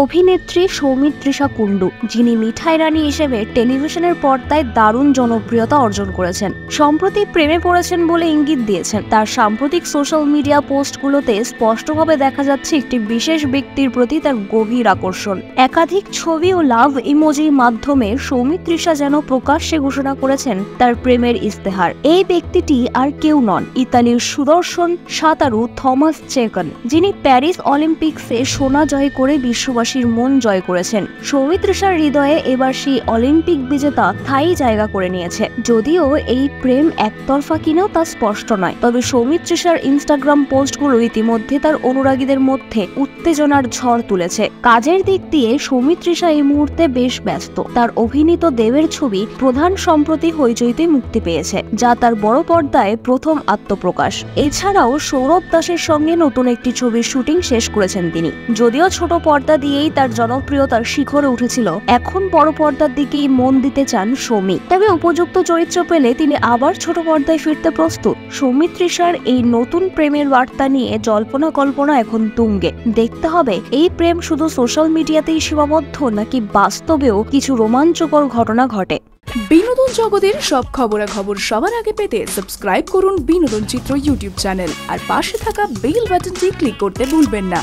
অভিনেত্রী সৌমিত্রিষা কুণ্ডু, যিনি মিঠাই রানী হিসেবে টেলিভিশনের পর্দায় দারুণ জনপ্রিয়তা অর্জন করেছেন, সম্প্রতি প্রেমে পড়েছেন বলে ইঙ্গিত দিয়েছেন। তার সাম্প্রতিক সোশ্যাল মিডিয়া পোস্টগুলোতে স্পষ্টভাবে দেখা যাচ্ছে একটি বিশেষ ব্যক্তির প্রতি তার গভীর আকর্ষণ। একাধিক ছবি ও লাভ ইমোজির মাধ্যমে সৌমিত্রিষা যেন প্রকাশ্যে ঘোষণা করেছেন তার প্রেমের ইস্তেহার। এই ব্যক্তিটি আর কেউ নন, ইতালির সুদর্শন সাঁতারু থমাস চেকন, যিনি প্যারিস অলিম্পিক্সে সোনা জয় করে বিশ্ববাসীর মন জয় করেছেন। সৌমিত্রিষার হৃদয়ে এবার সেই অলিম্পিক বিজেতা স্থায়ী জায়গা করে নিয়েছে। যদিও এই প্রেম একতরফা কিনাও তা স্পষ্ট নয়, তবে সৌমিত্রিষার ইনস্টাগ্রাম পোস্টগুলো ইতিমধ্যে তার অনুরাগীদের মধ্যে উত্তেজনার ঝড় তুলেছে। কাজের দিক দিয়ে সৌমিত্রিষা এই মুহূর্তে বেশ ব্যস্ত। তার অভিনীত দেবের ছবি প্রধান সম্প্রতি হইচইতে মুক্তি পেয়েছে, যা তার বড় পর্দায় প্রথম আত্মপ্রকাশ। এছাড়াও সৌরভ দাসের সঙ্গে নতুন একটি ছবির শুটিং শেষ করেছেন তিনি। যদিও ছোট পর্দা দিয়েই তার জনপ্রিয়তার শিখরে উঠেছিল, এখন বড় পর্দার দিকেই মন দিতে চান সৌমি। তবে উপযুক্ত চরিত্র পেলে তিনি আবার ছোট পর্দায় ফিরতে প্রস্তুত। সৌমিত্রিষার এই নতুন প্রেমের বার্তা নিয়ে জল্পনা কল্পনা এখন তুঙ্গে। দেখতে হবে এই প্রেম শুধু সোশ্যাল মিডিয়াতেই সীমাবদ্ধ নাকি বাস্তবেও কিছু রোমাঞ্চকর ঘটনা ঘটে। বিনোদন জগতের সব খবরাখবর সবার আগে পেতে সাবস্ক্রাইব করুন বিনোদন চিত্র ইউটিউব চ্যানেল আর পাশে থাকা বেল বাটনটি ক্লিক করতে ভুলবেন না।